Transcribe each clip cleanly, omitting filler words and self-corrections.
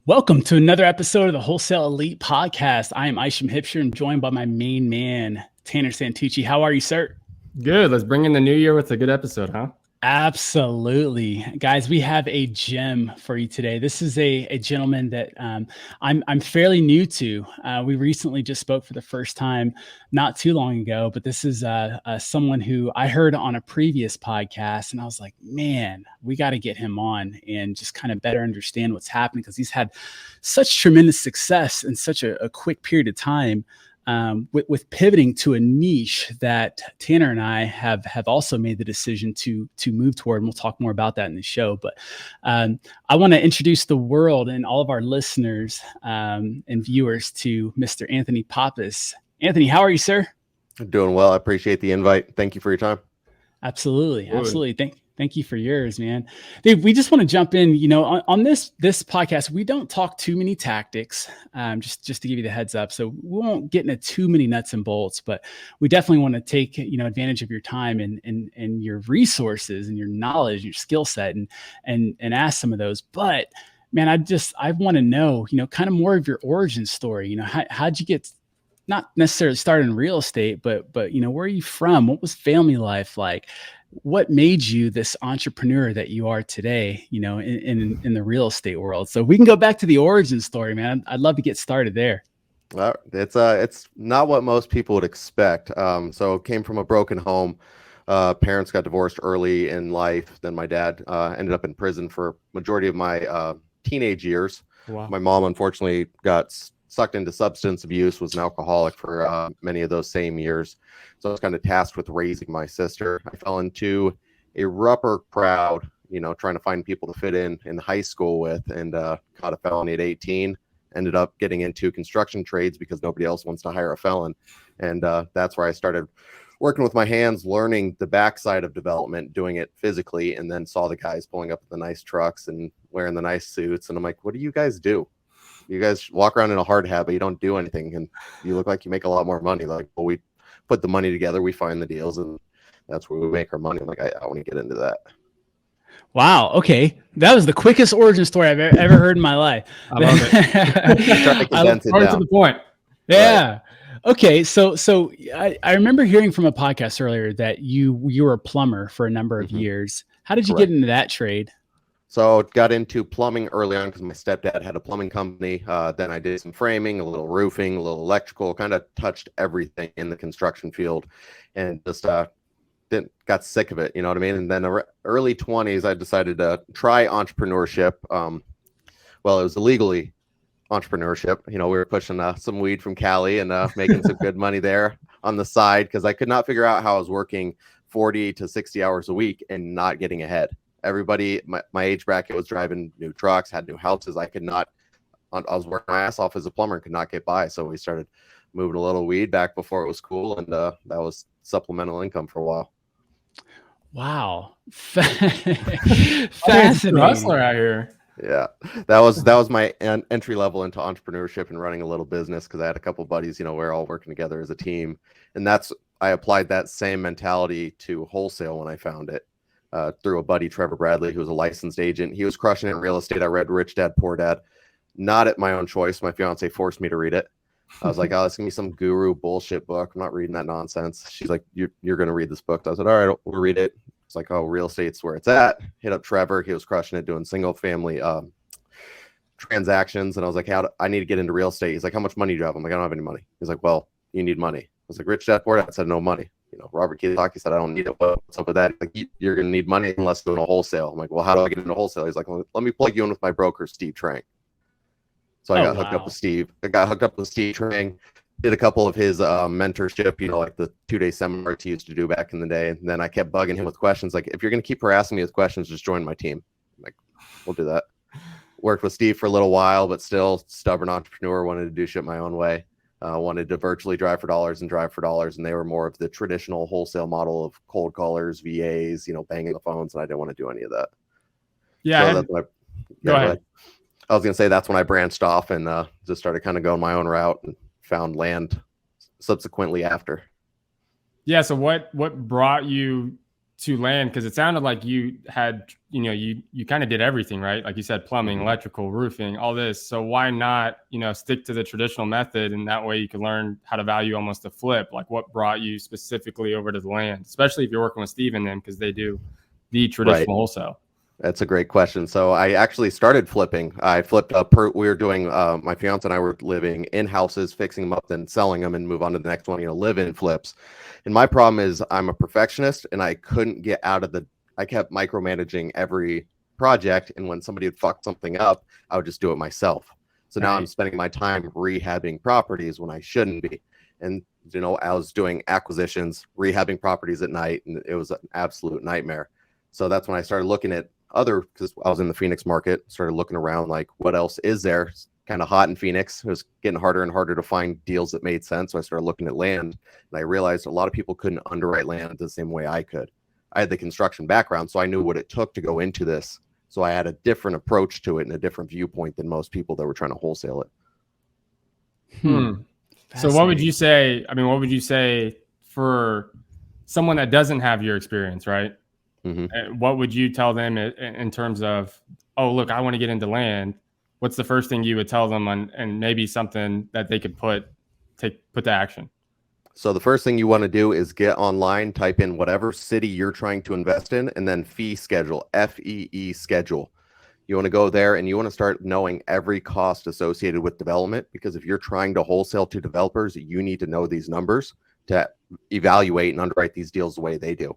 Welcome to another episode of the Wholesale Elite Podcast. I am Isham and joined by my main man, Tanner Santucci. How are you, sir? Good. Let's bring in the new year with a good episode, huh? Absolutely. Guys, we have a gem for you today. This is a gentleman that I'm fairly new to. We recently just spoke for the first time not too long ago, but this is someone who I heard on a previous podcast, and I was like, man, we got to get him on and just kind of better understand what's happening, because he's had such tremendous success in such a quick period of time. With pivoting to a niche that Tanner and I have also made the decision to move toward, and we'll talk more about that in the show. But I want to introduce the world and all of our listeners and viewers to Mr. Anthony Pappas. Anthony, how are you, sir? Doing well. I appreciate the invite. Thank you for your time. Absolutely. Thank you for yours, man. Dude, we just want to jump in, on this podcast. We don't talk too many tactics, just to give you the heads up. So we won't get into too many nuts and bolts, but we definitely want to take, advantage of your time and your resources and your knowledge, your skill set, and ask some of those. But man, I want to know, kind of more of your origin story. How'd you get, not necessarily started in real estate, but where are you from? What was family life like? What made you this entrepreneur that you are today, in the real estate world? So we can go back to the origin story, man. I'd love to get started there. It's not what most people would expect. So came from a broken home. Parents got divorced early in life. Then my dad ended up in prison for majority of my teenage years. Wow. My mom, unfortunately, got sucked into substance abuse, was an alcoholic for many of those same years. So I was kind of tasked with raising my sister. I fell into a rougher crowd, trying to find people to fit in high school with, and caught a felony at 18. Ended up getting into construction trades because nobody else wants to hire a felon. And that's where I started working with my hands, learning the backside of development, doing it physically, and then saw the guys pulling up the nice trucks and wearing the nice suits. And I'm like, what do you guys do? You guys walk around in a hard hat, but you don't do anything, and you look like you make a lot more money. Like, well, we put the money together, we find the deals, and that's where we make our money. I'm like, I want to get into that. Wow. Okay. That was the quickest origin story I've ever heard in my life. I love it. Trying to condense it down. To the point. Yeah. Right. Okay. So I remember hearing from a podcast earlier that you were a plumber for a number of years. How did you get into that trade? So got into plumbing early on because my stepdad had a plumbing company. Then I did some framing, a little roofing, a little electrical, kind of touched everything in the construction field, and just got sick of it. You know what I mean? And then early 20s, I decided to try entrepreneurship. Well, it was illegally entrepreneurship. We were pushing some weed from Cali and making some good money there on the side, because I could not figure out how I was working 40 to 60 hours a week and not getting ahead. Everybody, my age bracket was driving new trucks, had new houses. I was working my ass off as a plumber and could not get by. So we started moving a little weed back before it was cool. And that was supplemental income for a while. Wow. Fascinating. Hustler out here. Yeah, that was my entry level into entrepreneurship and running a little business, because I had a couple buddies, we're all working together as a team. And I applied that same mentality to wholesale when I found it. Through a buddy, Trevor Bradley, who was a licensed agent. He was crushing it in real estate. I read Rich Dad, Poor Dad, not at my own choice. My fiance forced me to read it. I was like, oh, it's going to be some guru bullshit book. I'm not reading that nonsense. She's like, you're going to read this book. I said, all right, we'll read it. It's like, oh, real estate's where it's at. Hit up Trevor. He was crushing it, doing single family transactions. And I was like, I need to get into real estate. He's like, how much money do you have? I'm like, I don't have any money. He's like, well, you need money. I was like, Rich Dad, Poor Dad said no money. Robert Kiyosaki said, I don't need it. What's up with that? Like, you're going to need money unless you're doing a wholesale. I'm like, well, how do I get into wholesale? He's like, well, let me plug you in with my broker, Steve Trank. So I got hooked up with Steve. I got hooked up with Steve Trank, did a couple of his mentorship, like the 2-day seminar he used to do back in the day. And then I kept bugging him with questions. Like, if you're going to keep harassing me with questions, just join my team. I'm like, we'll do that. Worked with Steve for a little while, but still stubborn entrepreneur, wanted to do shit my own way. Wanted to virtually drive for dollars, and they were more of the traditional wholesale model of cold callers, VAs, banging the phones, and I didn't want to do any of that. Yeah. So go ahead. I was going to say that's when I branched off and just started kind of going my own route and found land subsequently after. Yeah. So what brought you to land, because it sounded like you had, you kind of did everything, right? Like you said, plumbing, electrical, roofing, all this. So why not, stick to the traditional method, and that way you can learn how to value almost a flip? Like, what brought you specifically over to the land, especially if you're working with Steve and them, because they do the traditional wholesale. That's a great question. So I actually started flipping. I flipped we were doing, my fiance and I were living in houses, fixing them up, then selling them and move on to the next one, live in flips. And my problem is I'm a perfectionist and I couldn't get out of I kept micromanaging every project. And when somebody would fuck something up, I would just do it myself. So now I'm spending my time rehabbing properties when I shouldn't be. And, I was doing acquisitions, rehabbing properties at night, and it was an absolute nightmare. So that's when I started looking at because I was in the Phoenix market, started looking around like what else is there. It's kind of hot in Phoenix. It was getting harder and harder to find deals that made sense. So I started looking at land, and I realized a lot of people couldn't underwrite land the same way I could. I had the construction background, so I knew what it took to go into this. So I had a different approach to it and a different viewpoint than most people that were trying to wholesale it. So what would you say? I mean, what would you say for someone that doesn't have your experience, right? What would you tell them in terms of, oh, look, I want to get into land? What's the first thing you would tell them, and maybe something that they could put to action? So the first thing you want to do is get online, type in whatever city you're trying to invest in, and then fee schedule, FEE schedule. You want to go there and you want to start knowing every cost associated with development, because if you're trying to wholesale to developers, you need to know these numbers to evaluate and underwrite these deals the way they do.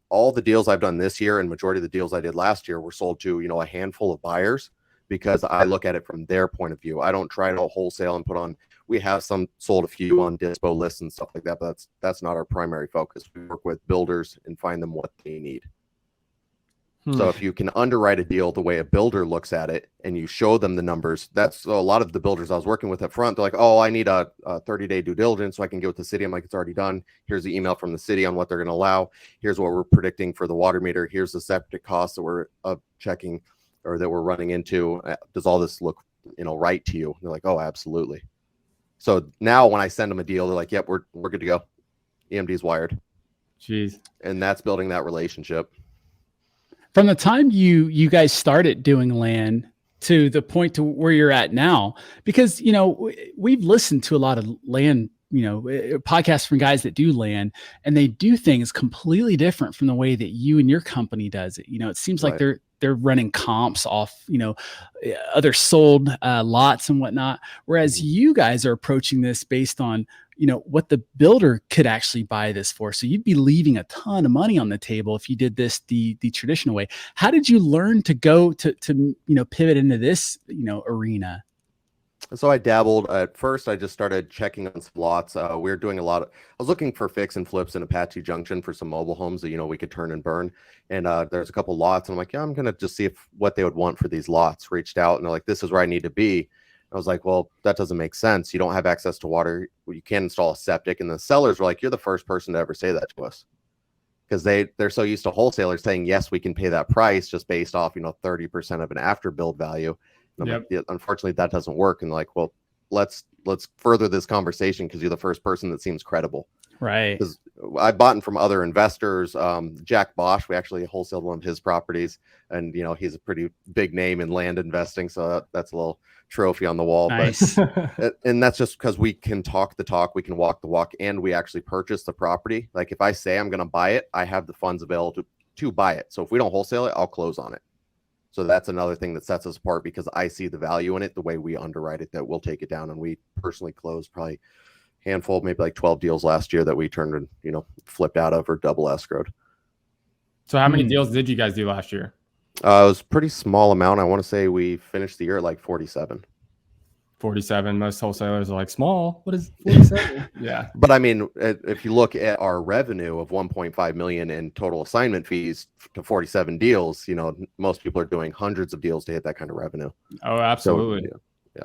All the deals I've done this year and majority of the deals I did last year were sold to, a handful of buyers, because I look at it from their point of view. I don't try to wholesale and put on, we have sold a few on dispo lists and stuff like that, but that's not our primary focus. We work with builders and find them what they need. So if you can underwrite a deal the way a builder looks at it and you show them the numbers, so a lot of the builders I was working with up front, they're like, oh, I need a 30-day due diligence so I can get with the city. I'm like, it's already done. Here's the email from the city on what they're going to allow. Here's what we're predicting for the water meter. Here's the septic costs that we're checking or that we're running into. Does all this look, right to you? And they're like, oh, absolutely. So now when I send them a deal, they're like, yep, we're good to go. EMD's wired. Jeez. And that's building that relationship. From the time you guys started doing land to the point to where you're at now, because, we've listened to a lot of land, podcasts from guys that do land, and they do things completely different from the way that you and your company does it. It seems like they're running comps off, other sold lots and whatnot. Whereas you guys are approaching this based on, what the builder could actually buy this for. So you'd be leaving a ton of money on the table if you did this the traditional way. How did you learn to go to pivot into this, arena? So I dabbled. At first, I just started checking on some lots. We were doing I was looking for fix and flips in Apache Junction for some mobile homes that, we could turn and burn. And there's a couple lots. And I'm like, yeah, I'm going to just see what they would want for these lots. Reached out and they're like, this is where I need to be. I was like, well, that doesn't make sense. You don't have access to water. You can't install a septic. And the sellers were like, you're the first person to ever say that to us. Because they're so used to wholesalers saying, yes, we can pay that price just based off, 30% of an after build value. Like, yeah, unfortunately, that doesn't work. And like, well, let's further this conversation because you're the first person that seems credible. Right. Because I bought in from other investors. Jack Bosch, we actually wholesaled one of his properties, and he's a pretty big name in land investing, so that's a little trophy on the wall. Nice. But and that's just because we can talk the talk, we can walk the walk, and we actually purchase the property. Like if I say I'm going to buy it, I have the funds available to buy it. So if we don't wholesale it, I'll close on it. So that's another thing that sets us apart, because I see the value in it, the way we underwrite it, that we'll take it down. And we personally closed probably handful, maybe like 12 deals last year that we turned and, flipped out of or double escrowed. So how many deals did you guys do last year? It was a pretty small amount. I want to say we finished the year at like 47. 47. Most wholesalers are like, small. What is 47? Yeah. But I mean, if you look at our revenue of 1.5 million in total assignment fees to 47 deals, most people are doing hundreds of deals to hit that kind of revenue. Oh, absolutely. So, yeah.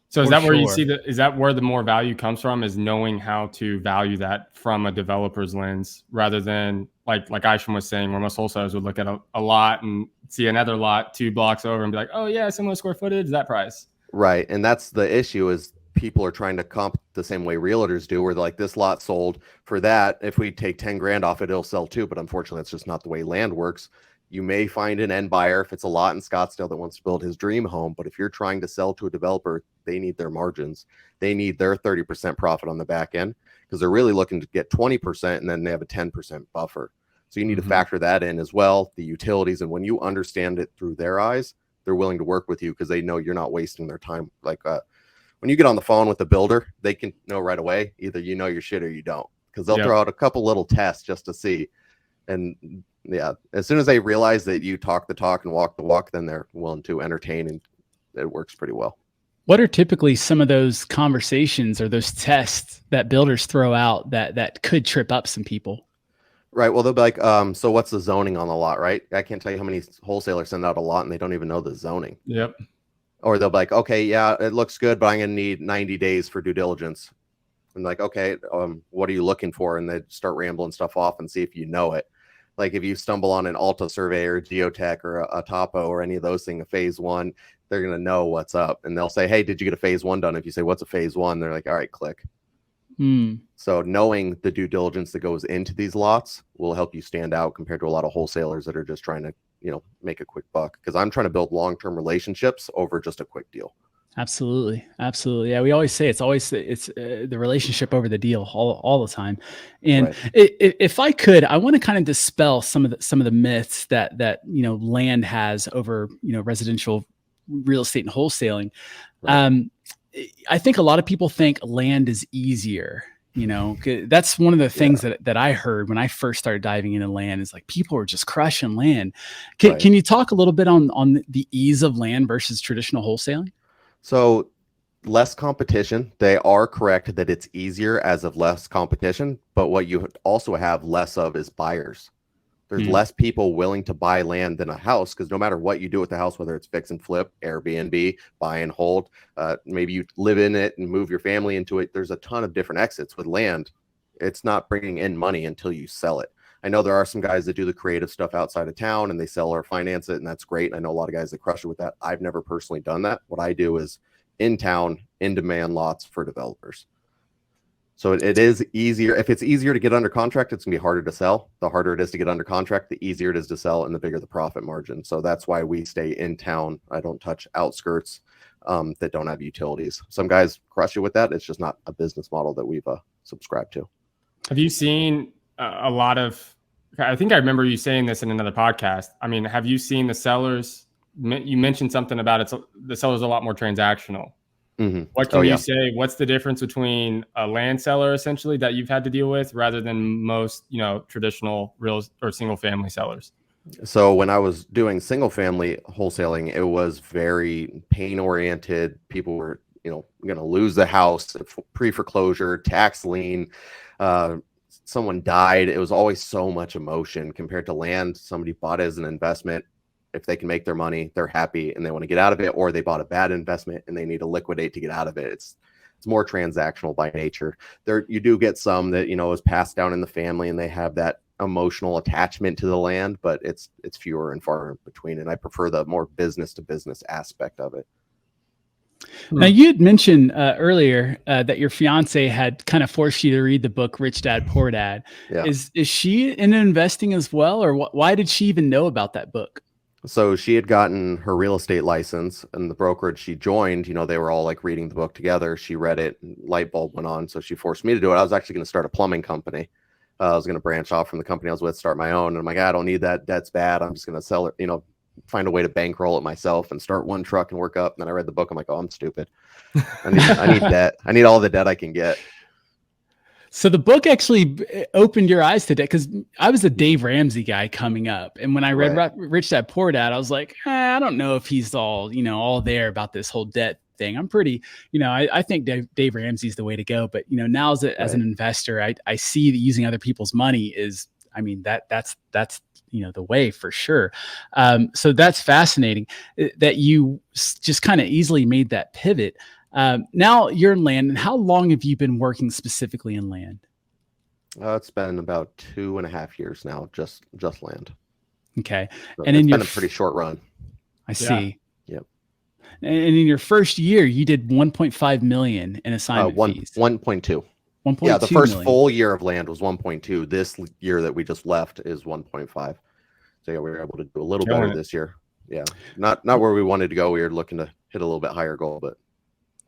So is that where you see is that where the more value comes from, is knowing how to value that from a developer's lens, rather than like Isham was saying, where most wholesalers would look at a lot and see another lot 2 blocks over and be like, oh yeah, similar square footage, that price. Right. And that's the issue, is people are trying to comp the same way realtors do, where they're like, this lot sold for that. If we take 10 grand off it, it'll sell too. But unfortunately, that's just not the way land works. You may find an end buyer if it's a lot in Scottsdale that wants to build his dream home. But if you're trying to sell to a developer, they need their margins. They need their 30% profit on the back end, because they're really looking to get 20%, and then they have a 10% buffer. So you need to factor that in as well, the utilities. And when you understand it through their eyes, they're willing to work with you because they know you're not wasting their time. Like when you get on the phone with the builder, they can know right away, either you know your shit or you don't, because they'll throw out a couple little tests just to see. And yeah, as soon as they realize that you talk the talk and walk the walk, then they're willing to entertain, and it works pretty well. What are typically some of those conversations or those tests that builders throw out that could trip up some people? Right. Well, they'll be like, so what's the zoning on the lot, right? I can't tell you how many wholesalers send out a lot and they don't even know the zoning. Yep. Or they'll be like, okay, yeah, it looks good, but I'm going to need 90 days for due diligence. And like, okay, what are you looking for? And they start rambling stuff off and see if you know it. Like if you stumble on an Alta survey or Geotech or a Topo or any of those things, a phase one, they're going to know what's up. And they'll say, hey, did you get a phase one done? If you say, what's a phase one? They're like, all right, click. So knowing the due diligence that goes into these lots will help you stand out compared to a lot of wholesalers that are just trying to, make a quick buck. Because I'm trying to build long-term relationships over just a quick deal. Absolutely. Yeah. We always say it's the relationship over the deal all the time. And if I could, I want to kind of dispel some of the myths that land has over, residential real estate and wholesaling. I think a lot of people think land is easier. That's one of the things that I heard when I first started diving into land, is like people are just crushing land. Can you talk a little bit on the ease of land versus traditional wholesaling? So less competition. They are correct that it's easier as of less competition, but what you also have less of is buyers. There's less people willing to buy land than a house, because no matter what you do with the house, whether it's fix and flip, Airbnb, buy and hold, maybe you live in it and move your family into it, there's a ton of different exits. With land, it's not bringing in money until you sell it. I know there are some guys that do the creative stuff outside of town and they sell or finance it, and that's great. I know a lot of guys that crush it with that. I've never personally done that. What I do is in town, in demand lots for developers. So it is easier. If it's easier to get under contract, it's gonna be harder to sell. The harder it is to get under contract, the easier it is to sell, and the bigger the profit margin. So that's why we stay in town. I don't touch outskirts that don't have utilities. Some guys crush it with that. It's just not a business model that we've subscribed to. Have you seen a lot of, I think I remember you saying this in another podcast. I mean, have you seen the sellers? You mentioned something about the seller's a lot more transactional. What can you say? What's the difference between a land seller essentially that you've had to deal with rather than most, traditional real or single family sellers? So when I was doing single family wholesaling, it was very pain oriented. People were, going to lose the house, pre-foreclosure, tax lien, someone died. It was always so much emotion compared to land. Somebody bought it as an investment. If they can make their money, they're happy and they want to get out of it, or they bought a bad investment and they need to liquidate to get out of it. It's more transactional by nature. There, you do get some that, is passed down in the family and they have that emotional attachment to the land, but it's fewer and far in between. And I prefer the more business to business aspect of it. Now, you had mentioned earlier that your fiance had kind of forced you to read the book Rich Dad Poor Dad. Yeah. Is she into investing as well, or why did she even know about that book? So she had gotten her real estate license, and the brokerage she joined, they were all like reading the book together. She read it, and light bulb went on. So she forced me to do it. I was actually going to start a plumbing company. I was going to branch off from the company I was with, start my own. And I'm like, I don't need that. That's bad. I'm just going to sell it, find a way to bankroll it myself and start one truck and work up. And then I read the book. I'm like, oh, I'm stupid. I need debt. I need all the debt I can get. So the book actually opened your eyes to debt, because I was a Dave Ramsey guy coming up. And when I read Rich Dad Poor Dad, I was like, I don't know if he's all there about this whole debt thing. I'm pretty, I think Dave Ramsey's the way to go. But, now as an investor, I see that using other people's money is, that's the way for sure. So that's fascinating that you just kind of easily made that pivot. Now you're in land, and how long have you been working specifically in land? It's been about 2.5 years now, just land. Okay. So and it's been a pretty short run. I see. Yep. And in your first year, you did 1.5 million in assignment fees. 1.2. 1.2 Yeah, the first million. full year of land was 1.2. This year that we just left is 1.5. So yeah, we were able to do a little better this year. Yeah, not where we wanted to go. We were looking to hit a little bit higher goal, but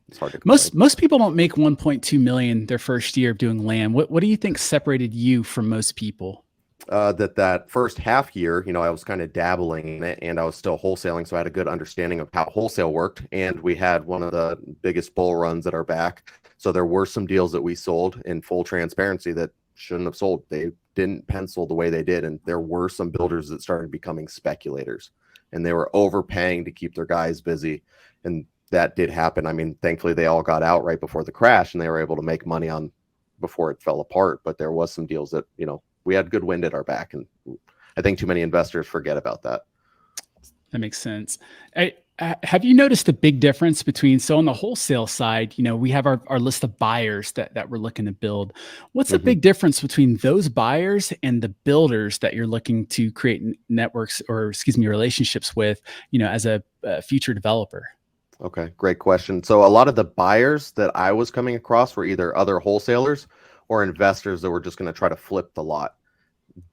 it's hard to complain. Most people don't make 1.2 million their first year of doing land. What do you think separated you from most people? That first half year, I was kind of dabbling in it, and I was still wholesaling, so I had a good understanding of how wholesale worked. And we had one of the biggest bull runs at our back, so there were some deals that we sold in full transparency that shouldn't have sold. They didn't pencil the way they did, and there were some builders that started becoming speculators, and they were overpaying to keep their guys busy, and that did happen. I mean, thankfully they all got out right before the crash, and they were able to make money on before it fell apart. But there was some deals that we had good wind at our back, and I think too many investors forget about that. That makes sense. Have you noticed a big difference between, so on the wholesale side, we have our list of buyers that we're looking to build. What's the big difference between those buyers and the builders that you're looking to create networks, or relationships with, as a future developer? Okay, great question. So a lot of the buyers that I was coming across were either other wholesalers or investors that were just going to try to flip the lot.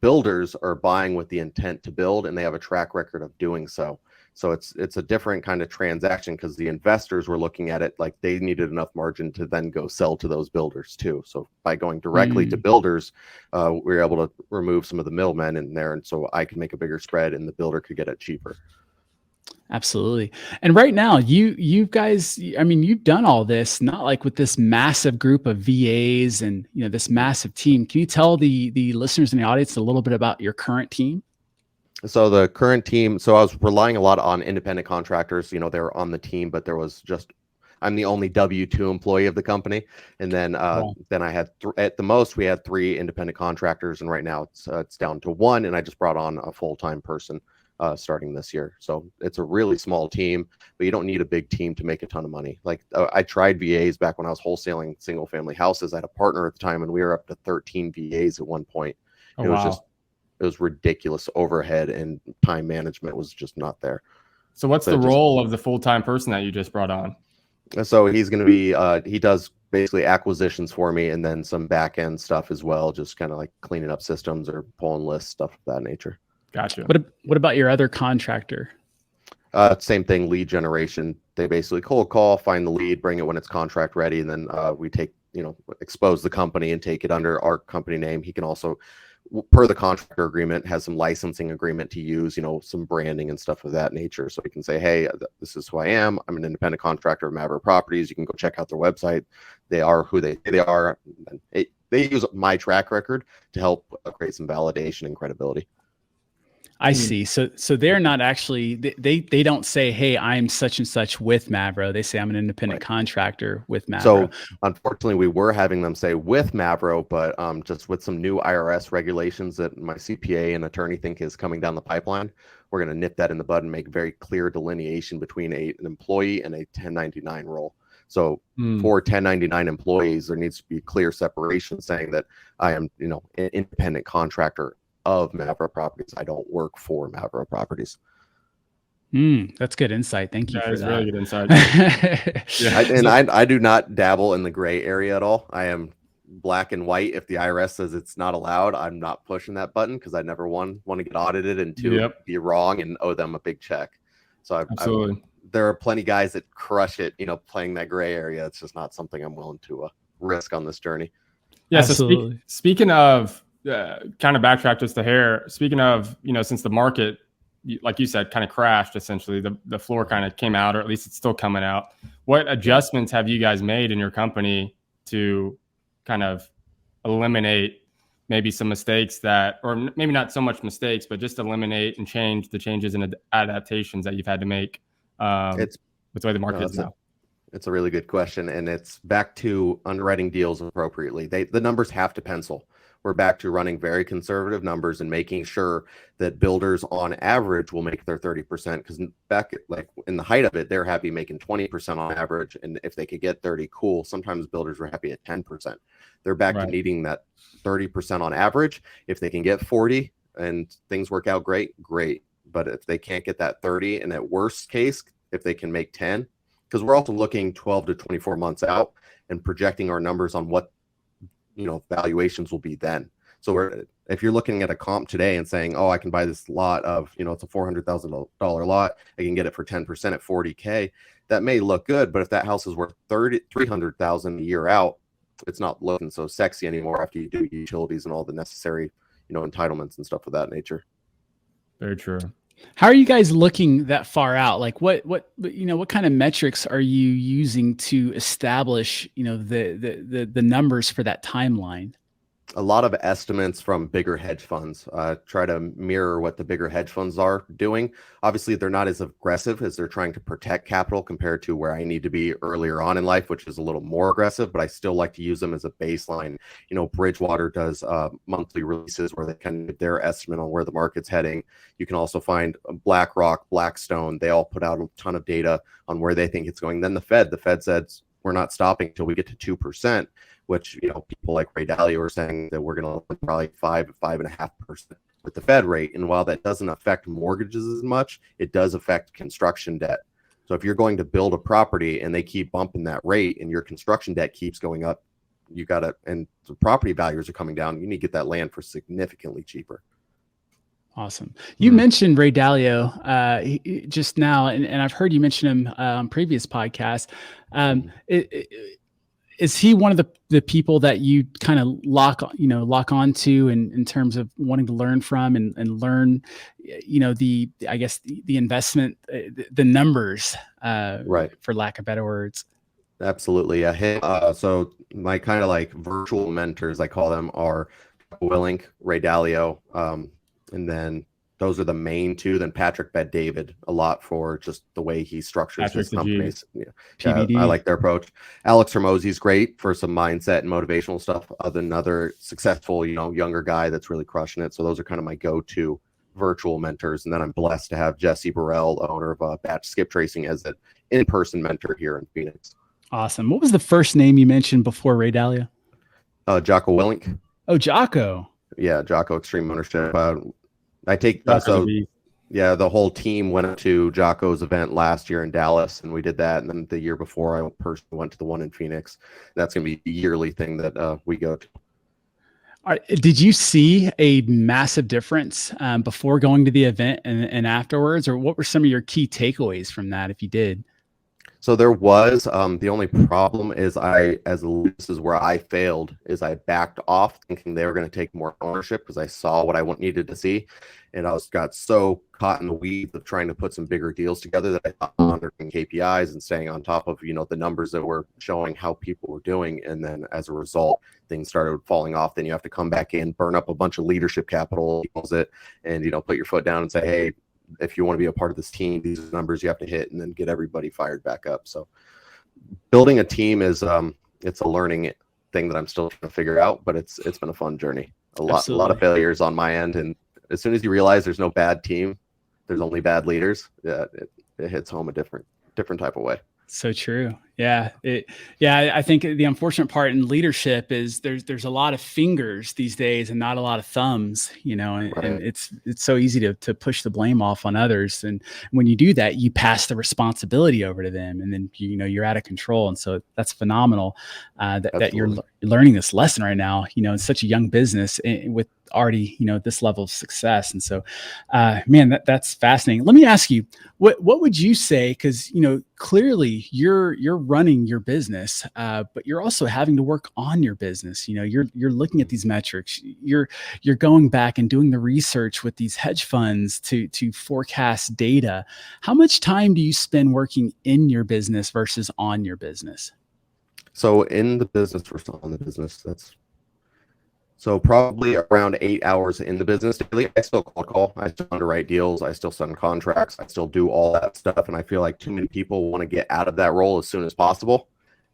Builders are buying with the intent to build, and they have a track record of doing so. So it's a different kind of transaction, because the investors were looking at it like they needed enough margin to then go sell to those builders too. So by going directly to builders, we were able to remove some of the middlemen in there, and so I could make a bigger spread and the builder could get it cheaper. Absolutely. And right now, you guys, I mean, you've done all this, not like with this massive group of VAs and, this massive team. Can you tell the listeners in the audience a little bit about your current team? So the current team, so I was relying a lot on independent contractors. They were on the team, but there was I'm the only W-2 employee of the company. And then then I had at the most, we had 3 independent contractors, and right now it's down to 1. And I just brought on a full-time person starting this year. So it's a really small team, but you don't need a big team to make a ton of money. Like I tried VAs back when I was wholesaling single family houses. I had a partner at the time, and we were up to 13 VAs at one point. It was ridiculous. Overhead and time management was just not there. So what's the role of the full-time person that you just brought on? So he's going to be, he does basically acquisitions for me, and then some back end stuff as well, just kind of like cleaning up systems or pulling lists, stuff of that nature. Gotcha. What about your other contractor? Same thing, lead generation. They basically cold call, find the lead, bring it when it's contract ready, and then we take, expose the company and take it under our company name. He can also, per the contractor agreement, has some licensing agreement to use, some branding and stuff of that nature. So he can say, hey, this is who I am. I'm an independent contractor of Maverick Properties. You can go check out their website. They are who they say they are. They use my track record to help create some validation and credibility. I see. So they're not actually, they don't say, hey, I'm such and such with Mavro. They say I'm an independent contractor with Mavro. So unfortunately, we were having them say with Mavro, but just with some new IRS regulations that my CPA and attorney think is coming down the pipeline, we're going to nip that in the bud and make very clear delineation between an employee and a 1099 role. So for 1099 employees, there needs to be clear separation saying that I am, an independent contractor of Maverick Properties. I don't work for Maverick Properties. That's good insight. Thank you for that. Really good insight. I do not dabble in the gray area at all. I am black and white. If the IRS says it's not allowed, I'm not pushing that button, because I never want to get audited and be wrong and owe them a big check. So there are plenty of guys that crush it, playing that gray area. It's just not something I'm willing to risk on this journey. Yeah. So speaking of kind of backtrack just a hair. Speaking of, since the market, like you said, kind of crashed, essentially, the floor kind of came out, or at least it's still coming out. What adjustments have you guys made in your company to kind of eliminate maybe some mistakes or maybe not so much mistakes, but just eliminate and change the changes and adaptations that you've had to make with the way the market is now? It's a really good question. And it's back to underwriting deals appropriately. The numbers have to pencil. We're back to running very conservative numbers and making sure that builders on average will make their 30%, because back like in the height of it, they're happy making 20% on average. And if they could get 30, cool. Sometimes builders were happy at 10%. They're back to needing that 30% on average. If they can get 40 and things work out great. But if they can't get that 30, and at worst case, if they can make 10, because we're also looking 12 to 24 months out and projecting our numbers on what, valuations will be then. So if you're looking at a comp today and saying, oh, I can buy this lot of, it's a $400,000 lot, I can get it for 10% at 40K. That may look good, but if that house is worth 300,000 a year out, it's not looking so sexy anymore after you do utilities and all the necessary, entitlements and stuff of that nature. Very true. How are you guys looking that far out? Like what kind of metrics are you using to establish, the numbers for that timeline? A lot of estimates from bigger hedge funds try to mirror what the bigger hedge funds are doing. Obviously, they're not as aggressive as they're trying to protect capital compared to where I need to be earlier on in life, which is a little more aggressive, but I still like to use them as a baseline. Bridgewater does monthly releases where they can get their estimate on where the market's heading. You can also find BlackRock, Blackstone. They all put out a ton of data on where they think it's going. Then the Fed said, we're not stopping until we get to 2%. Which, people like Ray Dalio are saying that we're going to look probably 5.5% with the Fed rate. And while that doesn't affect mortgages as much, it does affect construction debt. So if you're going to build a property and they keep bumping that rate and your construction debt keeps going up, and the property values are coming down, you need to get that land for significantly cheaper. Awesome. You mentioned Ray Dalio just now, and I've heard you mention him on previous podcasts. Is he one of the people that you kind of lock onto in terms of wanting to learn from and learn, the investment, the numbers, right, for lack of better words? Absolutely. Yeah. So my kind of like virtual mentors, I call them, are Willink, Ray Dalio, and then those are the main two. Then Patrick Bet-David, a lot for just the way he structures his companies. Yeah, I like their approach. Alex Hormozy's great for some mindset and motivational stuff. Another successful, younger guy that's really crushing it. So those are kind of my go-to virtual mentors. And then I'm blessed to have Jesse Burrell, the owner of Batch Skip Tracing, as an in-person mentor here in Phoenix. Awesome. What was the first name you mentioned before Ray Dalio? Jocko Willink. Oh, Jocko. Yeah, Jocko Extreme Ownership. I take the whole team went to Jocko's event last year in Dallas, and we did that. And then the year before, I personally went to the one in Phoenix. That's going to be a yearly thing that we go to. All right. Did you see a massive difference before going to the event and afterwards, or what were some of your key takeaways from that, if you did? So there was, the only problem is this is where I failed, is I backed off thinking they were going to take more ownership because I saw what I needed to see. And I got so caught in the weeds of trying to put some bigger deals together that I thought monitoring KPIs and staying on top of, the numbers that were showing how people were doing. And then as a result, things started falling off. Then you have to come back in, burn up a bunch of leadership capital, and, put your foot down and say, hey, if you want to be a part of this team, these are the numbers you have to hit, and then get everybody fired back up. So building a team is it's a learning thing that I'm still trying to figure out, but it's been a fun journey. A lot of failures on my end, and as soon as you realize there's no bad team, there's only bad leaders. Yeah, it hits home a different type of way. So true. Yeah. I think the unfortunate part in leadership is there's a lot of fingers these days and not a lot of thumbs, and it's so easy to push the blame off on others. And when you do that, you pass the responsibility over to them, and then, you're out of control. And so that's phenomenal that you're learning this lesson right now, in such a young business with already, this level of success. And so, man, that's fascinating. Let me ask you, what would you say? Because, clearly you're running your business, but you're also having to work on your business. You're looking at these metrics. You're going back and doing the research with these hedge funds to forecast data. How much time do you spend working in your business versus on your business? So in the business versus on the business, so probably around 8 hours in the business daily. I still cold call. I still underwrite deals. I still send contracts. I still do all that stuff. And I feel like too many people want to get out of that role as soon as possible.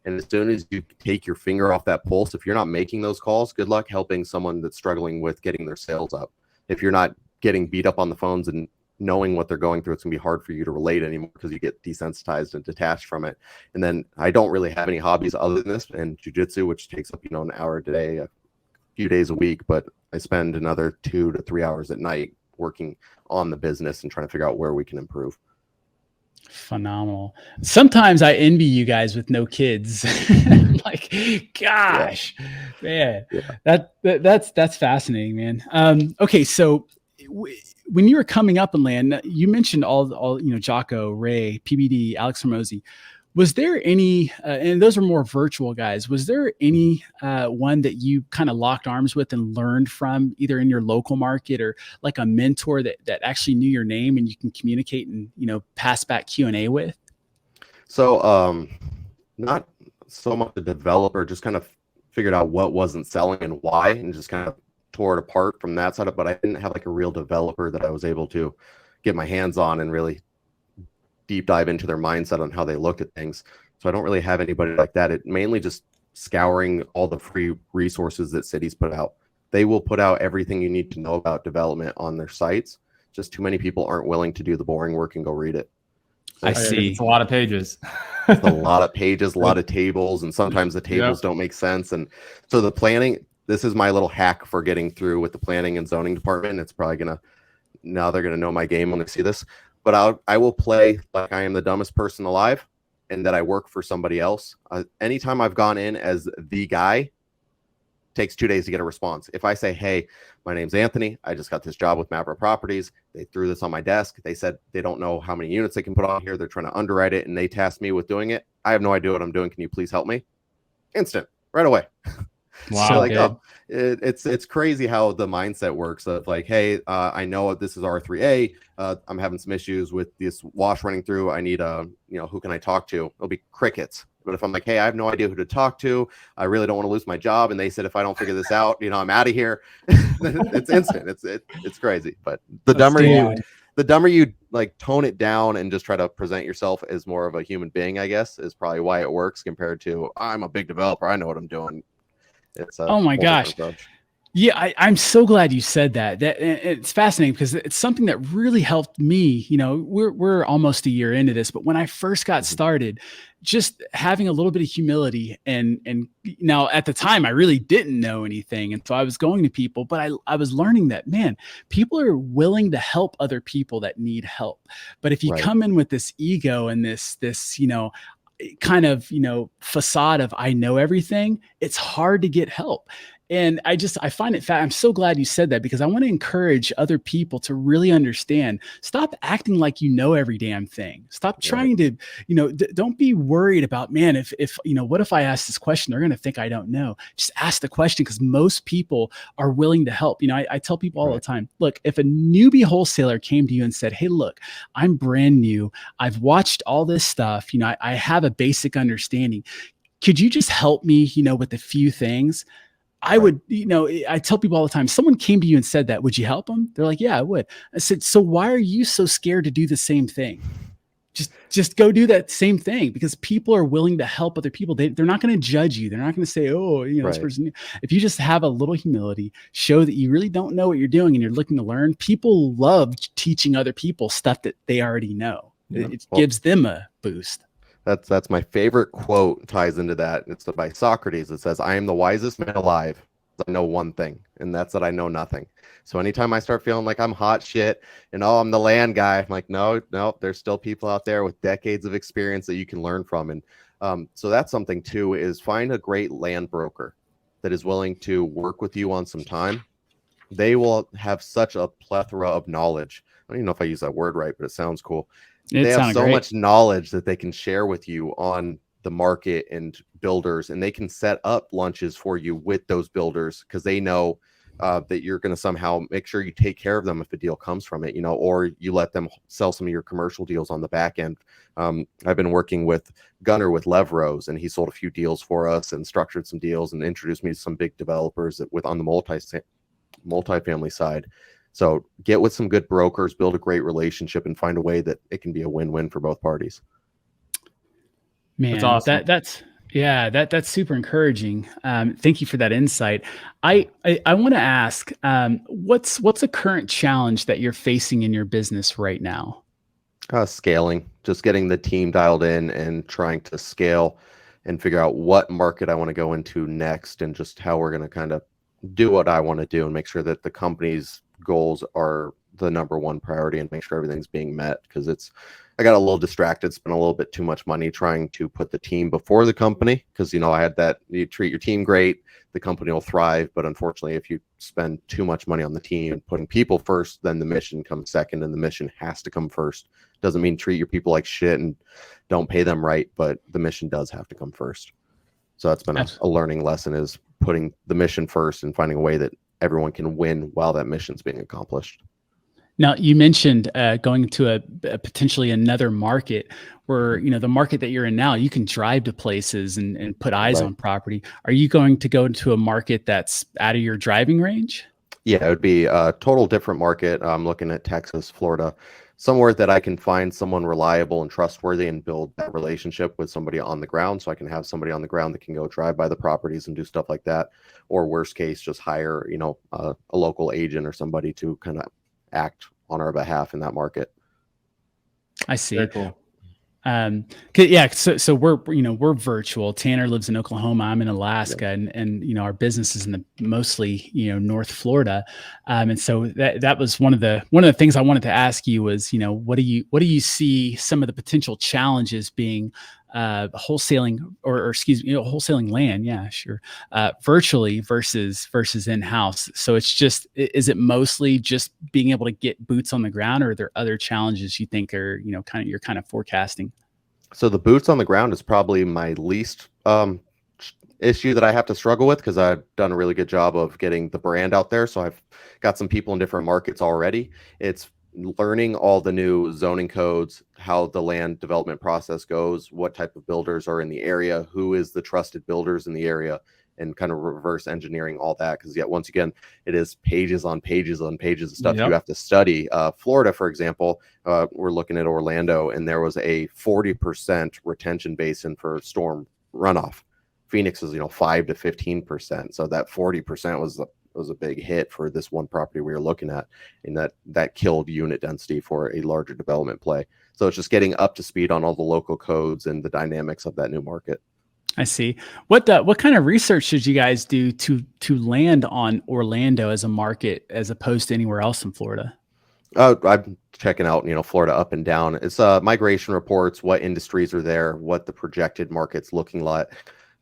And as soon as you take your finger off that pulse, if you're not making those calls, good luck helping someone that's struggling with getting their sales up. If you're not getting beat up on the phones and knowing what they're going through, it's gonna be hard for you to relate anymore because you get desensitized and detached from it. And then I don't really have any hobbies other than this and jujitsu, which takes up, an hour a day, few days a week, but I spend another 2 to 3 hours at night working on the business and trying to figure out where we can improve. Phenomenal. Sometimes I envy you guys with no kids. Like, gosh, man, that's fascinating, man. Okay, so when you were coming up in land, you mentioned all Jocko, Ray, PBD, Alex Hermosi. Was there any, and those are more virtual guys, was there any one that you kind of locked arms with and learned from either in your local market or like a mentor that actually knew your name and you can communicate and, pass back Q&A with? So, not so much a developer, just kind of figured out what wasn't selling and why, and just kind of tore it apart from that side of, but I didn't have like a real developer that I was able to get my hands on and really deep dive into their mindset on how they looked at things. So I don't really have anybody like that. It mainly just scouring all the free resources that cities put out. They will put out everything you need to know about development on their sites. Just too many people aren't willing to do the boring work and go read it. I see. It's a lot of pages. It's a lot of pages, a lot of tables, and sometimes the tables don't make sense. And so the planning, this is my little hack for getting through with the planning and zoning department. It's probably now they're gonna know my game when they see this. But I will play like I am the dumbest person alive and that I work for somebody else. Anytime I've gone in as the guy, takes 2 days to get a response. If I say, hey, my name's Anthony, I just got this job with Maverick Properties. They threw this on my desk. They said they don't know how many units they can put on here. They're trying to underwrite it, and they tasked me with doing it. I have no idea what I'm doing. Can you please help me? Instant, right away. Wow. So like, it's crazy how the mindset works of like, hey, I know this is R3A. I'm having some issues with this wash running through. I need who can I talk to? It'll be crickets. But if I'm like, hey, I have no idea who to talk to, I really don't want to lose my job, and they said if I don't figure this out, I'm out of here. It's instant. It's crazy. But the dumber you like tone it down and just try to present yourself as more of a human being, I guess, is probably why it works compared to I'm a big developer, I know what I'm doing. It's oh my gosh. Yeah, I'm so glad you said that. That it's fascinating because it's something that really helped me. We're almost a year into this, but when I first got started, just having a little bit of humility and now at the time I really didn't know anything, and so I was going to people, but I was learning that, man, people are willing to help other people that need help. But if you come in with this ego and this kind of facade of I know everything, it's hard to get help. And I find it I'm so glad you said that because I want to encourage other people to really understand. Stop acting like you know every damn thing. Stop trying to, don't be worried about, man, if what if I ask this question, they're going to think I don't know. Just ask the question because most people are willing to help. I tell people all the time, look, if a newbie wholesaler came to you and said, hey, look, I'm brand new. I've watched all this stuff. I have a basic understanding. Could you just help me, with a few things? I would, I tell people all the time, someone came to you and said that, would you help them? They're like, yeah, I would. I said, so why are you so scared to do the same thing? Just go do that same thing because people are willing to help other people. They're not going to judge you. They're not going to say, oh, this person. If you just have a little humility, show that you really don't know what you're doing and you're looking to learn, people love teaching other people stuff that they already know. Yeah. It gives them a boost. That's my favorite quote, ties into that. It's by Socrates. It says, I am the wisest man alive. I know one thing, and that's that I know nothing. So anytime I start feeling like I'm hot shit and I'm the land guy, I'm like, no, there's still people out there with decades of experience that you can learn from. And so that's something too, is find a great land broker that is willing to work with you on some time. They will have such a plethora of knowledge. I don't even know if I use that word right, but it sounds cool. They have so much knowledge that they can share with you on the market and builders, and they can set up lunches for you with those builders because they know that you're going to somehow make sure you take care of them if a deal comes from it, or you let them sell some of your commercial deals on the back end. I've been working with Gunner with Levros, and he sold a few deals for us and structured some deals and introduced me to some big developers on the multifamily side. So get with some good brokers, build a great relationship, and find a way that it can be a win-win for both parties. Man, that's awesome. That's super encouraging. Thank you for that insight. I want to ask, what's a current challenge that you're facing in your business right now? Scaling, just getting the team dialed in and trying to scale and figure out what market I want to go into next and just how we're going to kind of do what I want to do and make sure that the company's goals are the number one priority and make sure everything's being met, because I got a little distracted, spent a little bit too much money trying to put the team before the company, because I had that, you treat your team great, the company will thrive. But unfortunately, if you spend too much money on the team and putting people first, then the mission comes second, and the mission has to come first. Doesn't mean treat your people like shit and don't pay them right, but the mission does have to come first. So that's been a learning lesson, is putting the mission first and finding a way that everyone can win while that mission's being accomplished. Now, you mentioned going to a potentially another market where, the market that you're in now, you can drive to places and put eyes on property. Are you going to go into a market that's out of your driving range? Yeah, it would be a total different market. I'm looking at Texas, Florida, somewhere that I can find someone reliable and trustworthy and build that relationship with somebody on the ground. So I can have somebody on the ground that can go drive by the properties and do stuff like that. Or worst case, just hire, a local agent or somebody to kind of act on our behalf in that market. I see. Very cool. Yeah. So we're virtual. Tanner lives in Oklahoma. I'm in Alaska, and our business is in the mostly, North Florida. And so that was one of the things I wanted to ask you was, what do you see some of the potential challenges being, wholesaling or excuse me, wholesaling land? Yeah, sure. Virtually versus in-house. So is it mostly just being able to get boots on the ground, or are there other challenges you think are, you're kind of forecasting? So the boots on the ground is probably my least issue that I have to struggle with, because I've done a really good job of getting the brand out there. So I've got some people in different markets already. It's learning all the new zoning codes, how the land development process goes, what type of builders are in the area, who is the trusted builders in the area, and kind of reverse engineering all that. Because once again, it is pages on pages on pages of stuff you have to study. Florida, for example, we're looking at Orlando, and there was a 40% retention basin for storm runoff. Phoenix is 5 to 15%. So that 40% was a big hit for this one property we were looking at, and that killed unit density for a larger development play. So it's just getting up to speed on all the local codes and the dynamics of that new market. I see. What kind of research did you guys do to land on Orlando as a market as opposed to anywhere else in Florida? I'm checking out, Florida up and down. It's migration reports, what industries are there, what the projected market's looking like,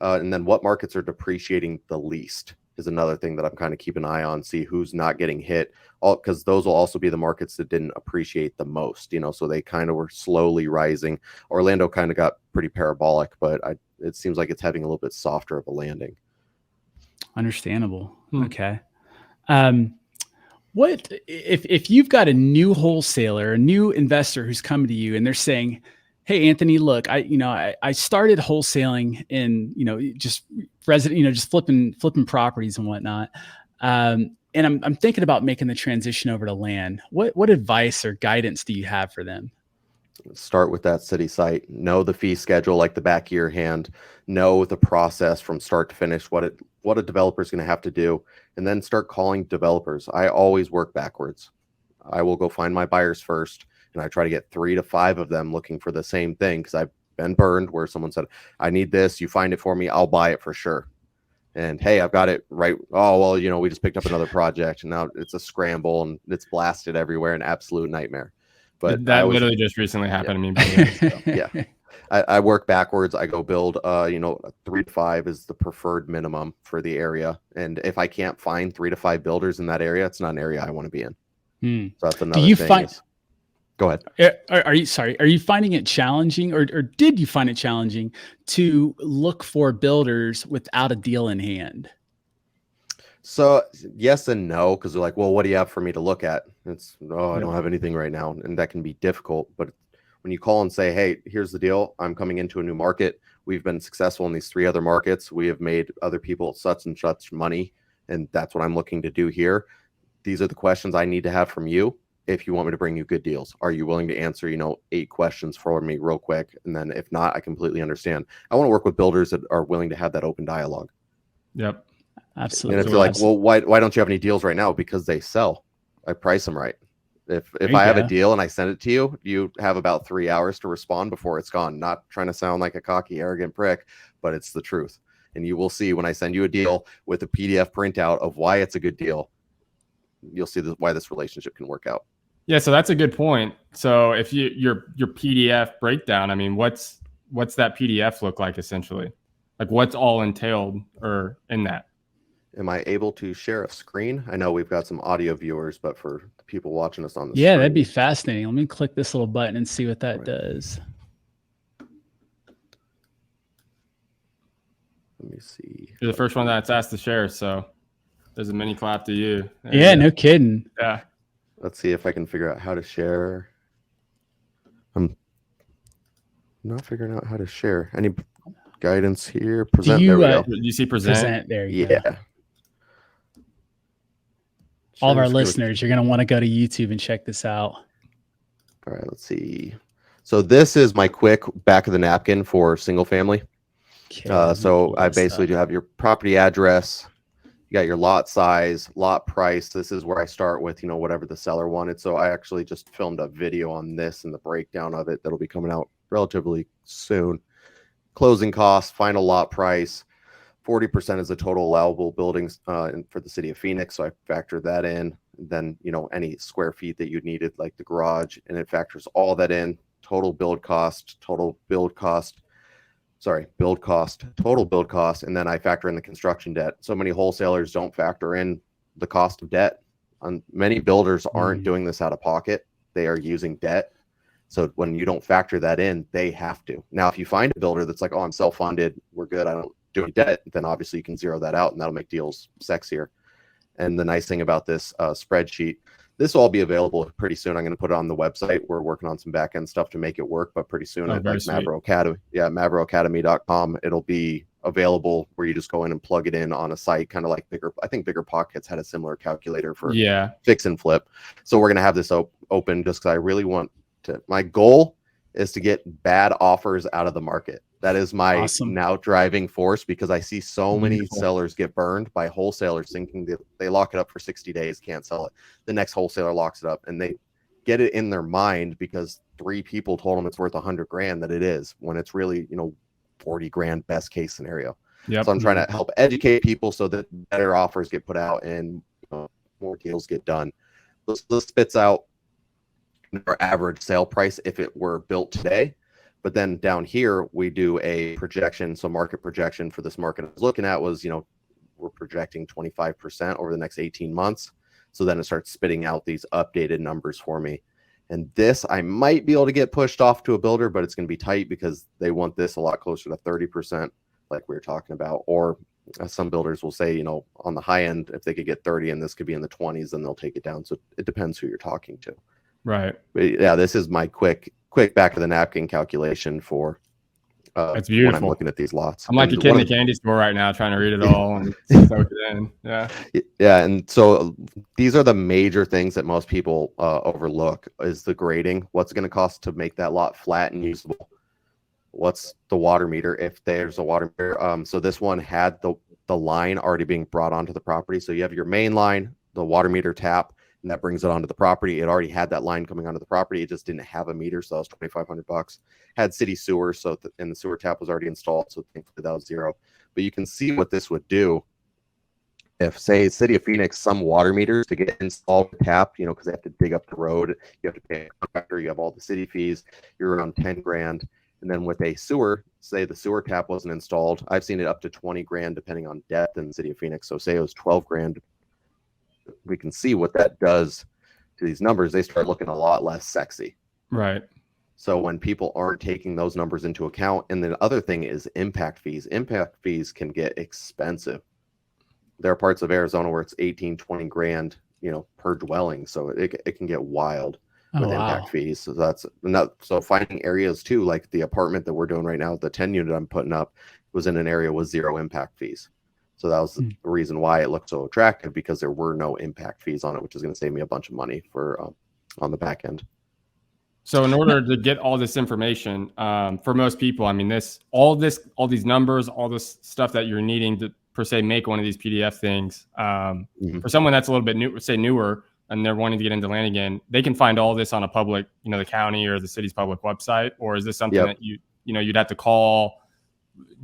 and then what markets are depreciating the least is another thing that I'm kind of keeping an eye on, see who's not getting hit, because those will also be the markets that didn't appreciate the most, so they kind of were slowly rising. Orlando kind of got pretty parabolic, but it seems like it's having a little bit softer of a landing. Understandable. Okay. What if you've got a new wholesaler, a new investor who's coming to you and they're saying, "Hey, Anthony, look, I started wholesaling in, just just flipping properties and whatnot. And I'm thinking about making the transition over to land. What advice or guidance do you have for them?" Start with that city site, know the fee schedule like the back of your hand, know the process from start to finish, what a developer is going to have to do, and then start calling developers. I always work backwards. I will go find my buyers first, and I try to get 3 to 5 of them looking for the same thing, because I've been burned where someone said, "I need this, you find it for me, I'll buy it for sure." And hey, I've got it right. Oh, well, we just picked up another project, and now it's a scramble and it's blasted everywhere, an absolute nightmare. But that literally just recently happened to me. So, yeah. I work backwards. I go build, 3 to 5 is the preferred minimum for the area. And if I can't find 3 to 5 builders in that area, it's not an area I want to be in. So that's another thing. Go ahead. Are you finding it challenging, or did you find it challenging to look for builders without a deal in hand? So yes and no, because they're like, "Well, what do you have for me to look at?" I don't have anything right now. And that can be difficult. But when you call and say, "Hey, here's the deal. I'm coming into a new market. We've been successful in these 3 other markets. We have made other people such and such money, and that's what I'm looking to do here. These are the questions I need to have from you if you want me to bring you good deals. Are you willing to answer, 8 questions for me real quick? And then if not, I completely understand. I want to work with builders that are willing to have that open dialogue." Yep. Absolutely. And if you're like, "Well, why don't you have any deals right now?" Because they sell. I price them right. If I have a deal and I send it to you, you have about 3 hours to respond before it's gone. Not trying to sound like a cocky, arrogant prick, but it's the truth. And you will see when I send you a deal with a PDF printout of why it's a good deal, you'll see why this relationship can work out. Yeah, so that's a good point. So if your PDF breakdown, I mean, what's that PDF look like essentially? Like what's all entailed or in that? Am I able to share a screen? I know we've got some audio viewers, but for the people watching us on the Yeah, screen, that'd be fascinating. Let me click this little button and see what that Right. does. let me see. You're the first one that's asked to share, so there's a mini clap to you. There Yeah, you go. no kidding. Yeah. Let's see if I can figure out how to share. I'm not figuring out how to share. Any guidance here? Present. you, There we go. Did you see present? There you Yeah. go. All of Share our screen. listeners, you're going to want to go to YouTube and check this out. All right, let's see. So this is my quick back of the napkin for single family. Okay, So I basically do have your property address. You got your lot size, lot price. This is where I start with, whatever the seller wanted. So I actually just filmed a video on this and the breakdown of it that'll be coming out relatively soon. Closing costs, final lot price, 40% is the total allowable buildings for the city of Phoenix. So I factored that in. Then, any square feet that you needed, like the garage, and it factors all that in. Total build cost, total build cost, and then I factor in the construction debt. So many wholesalers don't factor in the cost of debt. Many builders aren't doing this out of pocket. They are using debt. So when you don't factor that in, they have to. Now, if you find a builder that's like, oh, I'm self-funded, we're good, I don't do any debt, then obviously you can zero that out and that'll make deals sexier. And the nice thing about this spreadsheet, this will all be available pretty soon. I'm going to put it on the website. We're working on some back end stuff to make it work, but pretty soon at like Mavro Academy, maveroacademy.com, it'll be available where you just go in and plug it in on a site, kind of like I think Bigger Pockets had a similar calculator for fix and flip. So we're going to have this open just because I really want to. My goal is to get bad offers out of the market. That is my now driving force, because I see so many sellers get burned by wholesalers thinking that they lock it up for 60 days, can't sell it. The next wholesaler locks it up and they get it in their mind because 3 people told them it's worth $100,000 that it is, when it's really, $40,000 best case scenario. Yep. So I'm trying to help educate people so that better offers get put out and more deals get done. This spits out our average sale price if it were built today. But then down here, we do a projection. So market projection for this market I was looking at was, we're projecting 25% over the next 18 months. So then it starts spitting out these updated numbers for me. And this, I might be able to get pushed off to a builder, but it's going to be tight because they want this a lot closer to 30%, like we were talking about. Or some builders will say, on the high end, if they could get 30 and this could be in the 20s, then they'll take it down. So it depends who you're talking to. Right. But yeah, this is my quick back of the napkin calculation for that's beautiful. When I'm looking at these lots. I'm like a kid in the candy store right now trying to read it all and soak it in. Yeah, and so these are the major things that most people overlook is the grading. What's it going to cost to make that lot flat and usable? What's the water meter if there's a water meter? So this one had the line already being brought onto the property. So you have your main line, the water meter tap, and that brings it onto the property. It already had that line coming onto the property. It just didn't have a meter, so that was $2,500. Had city sewer, and the sewer tap was already installed, so thankfully that was $0. But you can see what this would do if, say, City of Phoenix, some water meters to get installed tap, because they have to dig up the road. You have to pay a contractor. You have all the city fees. You're around $10,000. And then with a sewer, say the sewer tap wasn't installed, I've seen it up to $20,000 depending on depth in the City of Phoenix. So say it was $12,000. We can see what that does to these numbers. They start looking a lot less sexy. Right. So when people aren't taking those numbers into account, and the other thing is impact fees. Impact fees can get expensive. There are parts of Arizona where it's 18, 20 grand, per dwelling. So it can get wild with impact fees. So so finding areas too, like the apartment that we're doing right now, the 10 unit I'm putting up was in an area with 0 impact fees. So that was the reason why it looked so attractive, because there were no impact fees on it, which is going to save me a bunch of money for on the back end. So in order to get all this information, for most people, I mean, all these numbers, all this stuff that you're needing to per se make one of these PDF things, for someone that's a little bit newer, and they're wanting to get into land again, they can find all this on a public, the county or the city's public website, or is this something that you'd have to call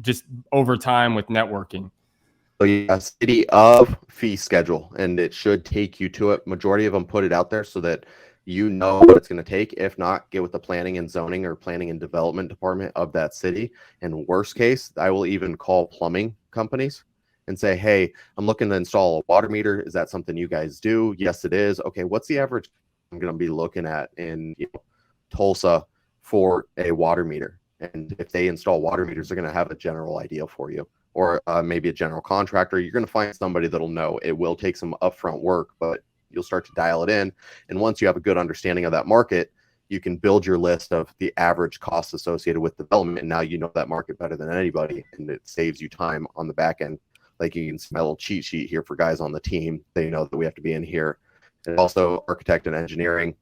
just over time with networking? So yeah, city of fee schedule, and it should take you to it. Majority of them put it out there so that you know what it's going to take. If not, get with the planning and zoning or planning and development department of that city. And worst case, I will even call plumbing companies and say, hey, I'm looking to install a water meter. Is that something you guys do? Yes, it is. Okay, what's the average I'm going to be looking at in Tulsa for a water meter? And if they install water meters, they're going to have a general idea for you, or maybe a general contractor. You're going to find somebody that'll know. It will take some upfront work, but you'll start to dial it in. And once you have a good understanding of that market, you can build your list of the average costs associated with development. And now you know that market better than anybody, and it saves you time on the back end. Like you can see my little cheat sheet here for guys on the team. They know that we have to be in here. And also architect and engineering.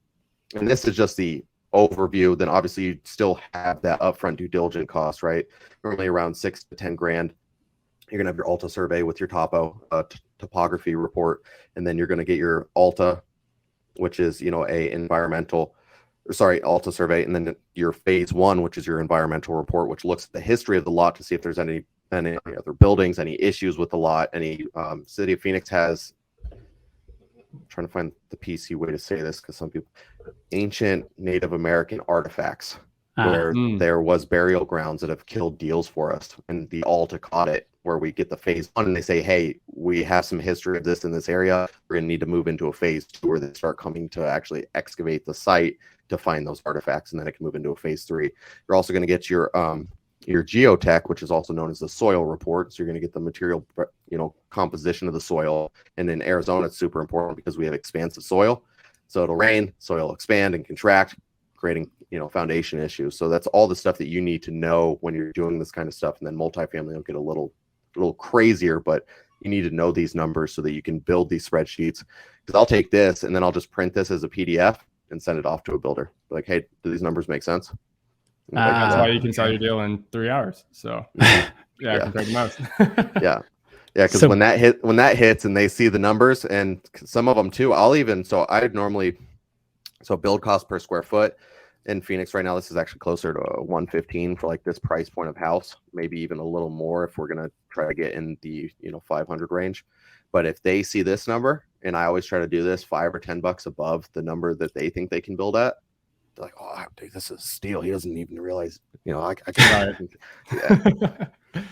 And this is just the overview. Then obviously you still have that upfront due diligence cost, right? Normally around 6 to 10 grand. You're going to have your Alta survey with your topography report. And then you're going to get your Alta, which is, Alta survey. And then your phase 1, which is your environmental report, which looks at the history of the lot to see if there's any other buildings, any issues with the lot. City of Phoenix has, I'm trying to find the PC way to say this, because some people, ancient Native American artifacts, where there was burial grounds that have killed deals for us. And the Alta caught it, where we get the phase 1 and they say, hey, we have some history of this in this area. We're going to need to move into a phase 2 where they start coming to actually excavate the site to find those artifacts. And then it can move into a phase 3. You're also going to get your geotech, which is also known as the soil report. So you're going to get the material, composition of the soil. And in Arizona, it's super important because we have expansive soil. So it'll rain, soil will expand and contract, creating, foundation issues. So that's all the stuff that you need to know when you're doing this kind of stuff. And then multifamily will get a little crazier, but you need to know these numbers so that you can build these spreadsheets. Because I'll take this and then I'll just print this as a PDF and send it off to a builder. Like, hey, do these numbers make sense? That's why you can sell your deal in 3 hours. So yeah. Compared to most. yeah. Because when that hits and they see the numbers, and some of them too, build cost per square foot in Phoenix right now, this is actually closer to 115 for like this price point of house, maybe even a little more if we're going to try to get in the 500 range. But if they see this number, and I always try to do this $5 or $10 above the number that they think they can build at, they're like, oh, dude, this is steel. He doesn't even realize, I can.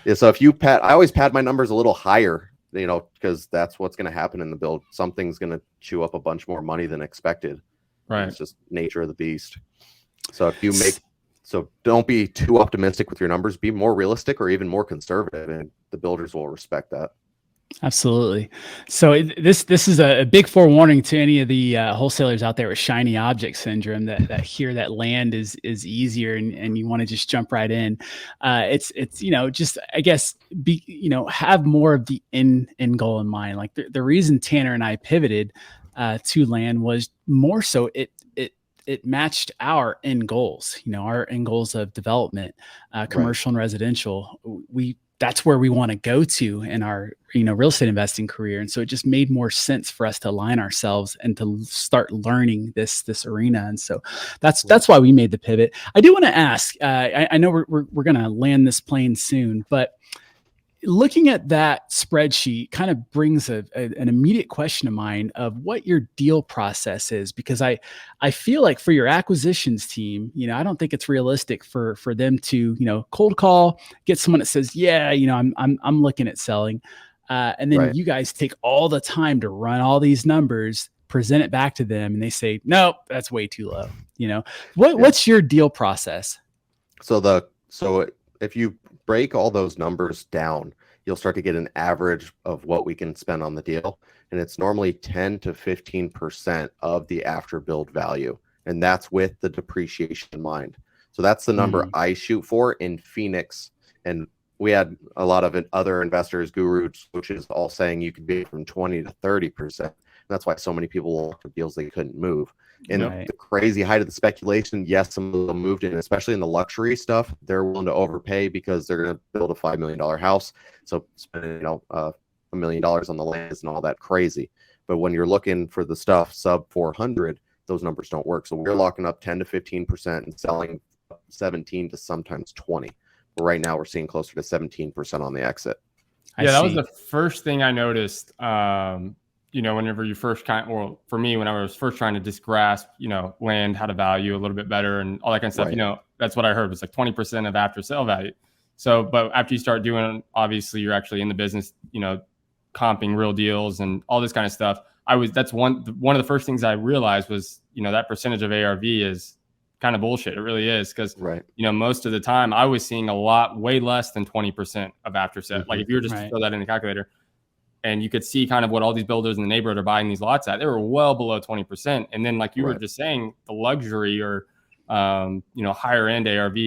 Yeah. So I always pad my numbers a little higher, because that's what's going to happen in the build. Something's going to chew up a bunch more money than expected. Right. It's just nature of the beast. So don't be too optimistic with your numbers. Be more realistic or even more conservative, and the builders will respect that. Absolutely. So this is a big forewarning to any of the wholesalers out there with shiny object syndrome that hear that land is easier and you want to just jump right in. It's just, I guess, have more of the end goal in mind. Like the reason Tanner and I pivoted to land was more so it matched our end goals, our end goals of development, commercial and residential. That's where we want to go to in our, real estate investing career. And so it just made more sense for us to align ourselves and to start learning this arena. And so that's why we made the pivot. I do want to ask, I know we're going to land this plane soon, but looking at that spreadsheet kind of brings an immediate question to mind of what your deal process is, because I feel like for your acquisitions team, I don't think it's realistic for them to, cold call, get someone that says, yeah, I'm looking at selling. And then you guys take all the time to run all these numbers, present it back to them, and they say, nope, that's way too low. What's your deal process? So if you break all those numbers down, you'll start to get an average of what we can spend on the deal. And it's normally 10 to 15% of the after build value. And that's with the depreciation in mind. So that's the number I shoot for in Phoenix. And we had a lot of other investors, gurus, which is all saying you could be from 20 to 30%. That's why so many people looked at deals they couldn't move. In the crazy height of the speculation, yes, some of them moved in, especially in the luxury stuff. They're willing to overpay because they're going to build a $5 million house. So spending, $1 million on the land isn't all that crazy. But when you're looking for the stuff sub 400, those numbers don't work. So we're locking up 10 to 15% and selling 17 to sometimes 20. But right now we're seeing closer to 17% on the exit. That was the first thing I noticed. whenever you first for me, when I was first trying to just grasp, land, how to value a little bit better and all that kind of stuff, Right. That's what I heard was like 20% of after sale value. So, but after you start doing, obviously you're actually in the business, comping real deals and all this kind of stuff. That's one of the first things I realized was, that percentage of ARV is kind of bullshit. It really is. Cause Right. most of the time I was seeing way less than 20% of after sale. Mm-hmm. Like if you were just to throw that in the calculator, and you could see kind of what all these builders in the neighborhood are buying these lots at, they were well below 20%. And then like you were just saying, the luxury or, higher end ARV,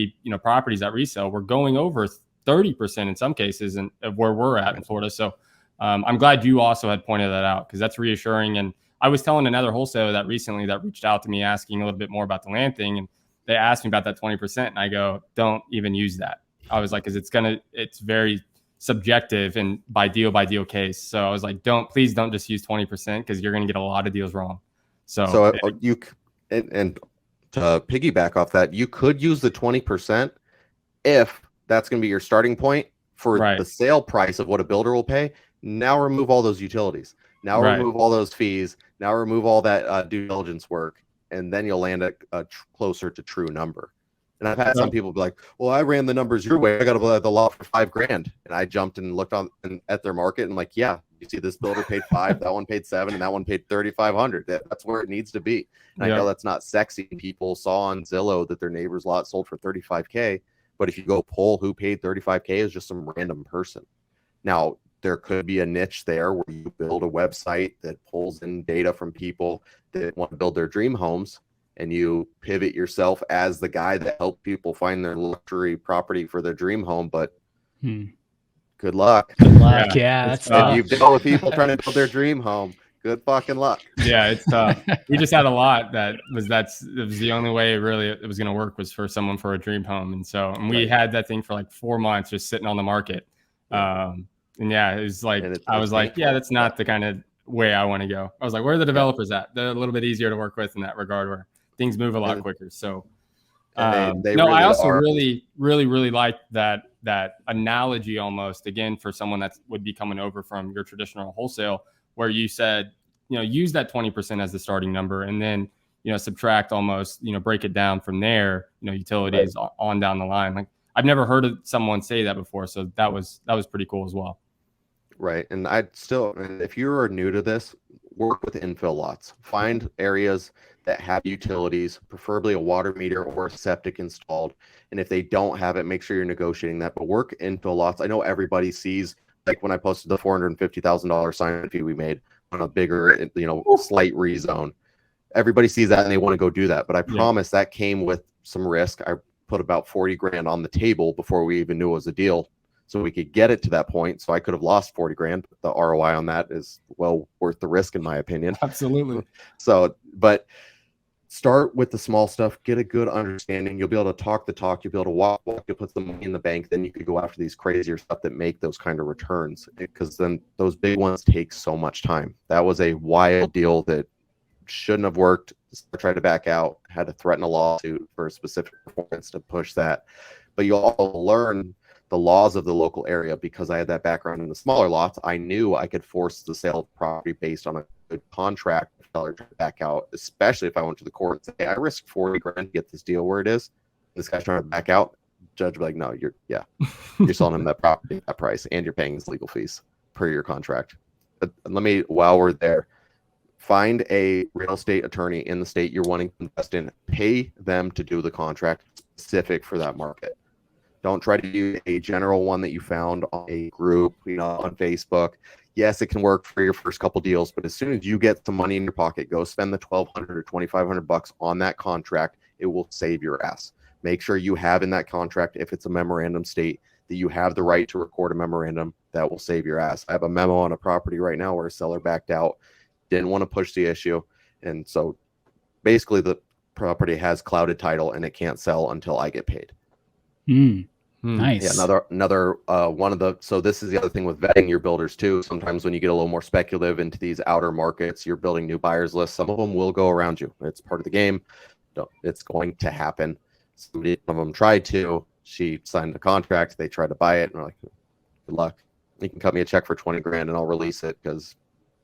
properties that resell were going over 30% in some cases and of where we're at in Florida. So I'm glad you also had pointed that out because that's reassuring. And I was telling another wholesaler that recently that reached out to me asking a little bit more about the land thing. And they asked me about that 20%. And I go, don't even use that. I was like, cause it's very subjective and by deal case. So I was like, please don't just use 20% because you're going to get a lot of deals wrong. So you and to piggyback off that, you could use the 20% if that's going to be your starting point for the sale price of what a builder will pay. Now remove all those utilities. Now remove all those fees. Now remove all that due diligence work, and then you'll land at a closer to true number. And I've had some people be like, well, I ran the numbers your way. I got to buy the lot for $5,000. And I jumped and looked at their market and like, yeah, you see this builder paid $5,000, that one paid $7,000, and that one paid $3,500. That's where it needs to be. And I know that's not sexy. People saw on Zillow that their neighbor's lot sold for $35,000. But if you go poll who paid $35,000 is just some random person. Now, there could be a niche there where you build a website that pulls in data from people that want to build their dream homes. And you pivot yourself as the guy that helped people find their luxury property for their dream home. But good luck. Good luck. Yeah, that's tough. If you've dealt with people trying to build their dream home, good fucking luck. Yeah, it's tough. We just had a lot it was the only way it was going to work was for someone for a dream home. And we had that thing for like 4 months just sitting on the market. And yeah, it was like, I was like, yeah, that's not the kind of way I want to go. I was like, where are the developers at? They're a little bit easier to work with in that regard where things move a lot quicker. So, they really I also really like that analogy almost again for someone that would be coming over from your traditional wholesale, where you said, use that 20% as the starting number, and then subtract almost, break it down from there, utilities on down the line. Like I've never heard of someone say that before, so that was pretty cool as well. Right. And if you're new to this, work with infill lots. Find areas that have utilities, preferably a water meter or a septic installed. And if they don't have it, make sure you're negotiating that. But work infill lots. I know everybody sees, like when I posted the $450,000 sign fee we made on a bigger, slight rezone. Everybody sees that and they want to go do that. But I promise that came with some risk. I put about $40,000 on the table before we even knew it was a deal, so we could get it to that point. So I could have lost $40,000. But the ROI on that is well worth the risk, in my opinion. Absolutely. So, but start with the small stuff, get a good understanding. You'll be able to talk the talk. You'll be able to walk, you'll put the money in the bank. Then you could go after these crazier stuff that make those kind of returns, because then those big ones take so much time. That was a wild deal that shouldn't have worked. I tried to back out, had to threaten a lawsuit for a specific performance to push that. But you'll all learn the laws of the local area. Because I had that background in the smaller lots, I knew I could force the sale of property based on a good contract seller to back out, especially if I went to the court and say, hey, I risked $40,000 to get this deal where it is. This guy's trying to back out. Judge would be like, no, you're selling him that property at that price, and you're paying his legal fees per your contract. But while we're there, find a real estate attorney in the state you're wanting to invest in. Pay them to do the contract specific for that market. Don't try to use a general one that you found on a group, on Facebook. Yes, it can work for your first couple deals, but as soon as you get some money in your pocket, go spend the $1,200 or $2,500 on that contract. It will save your ass. Make sure you have in that contract, if it's a memorandum state, that you have the right to record a memorandum. That will save your ass. I have a memo on a property right now where a seller backed out, didn't want to push the issue, and so basically the property has clouded title and it can't sell until I get paid. Nice. Yeah, another one of the, so this is the other thing with vetting your builders too. Sometimes when you get a little more speculative into these outer markets, you're building new buyers lists. Some of them will go around you. It's part of the game. It's going to happen. One of them tried to. She signed the contract. They tried to buy it, and we're like, good luck. You can cut me a check for $20,000 and I'll release it, because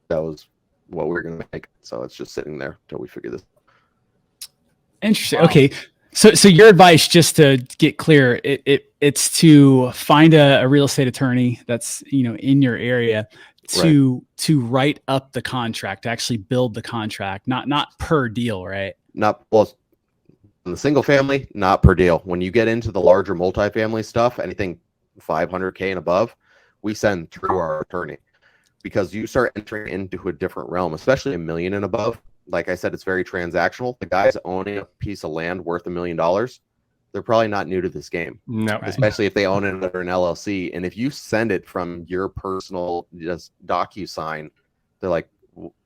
that was what we're going to make. So it's just sitting there until we figure this. Interesting. Wow. Okay. So your advice, just to get clear, it's to find a real estate attorney that's, in your area to write up the contract, to actually build the contract, not per deal, right? Not, well, in the single family, not per deal. When you get into the larger multifamily stuff, anything 500K and above, we send through our attorney, because you start entering into a different realm, especially $1 million and above. Like I said, it's very transactional. The guys owning a piece of land worth $1 million, they're probably not new to this game. No, Especially if they own it under an LLC. And if you send it from your personal just DocuSign, they're like,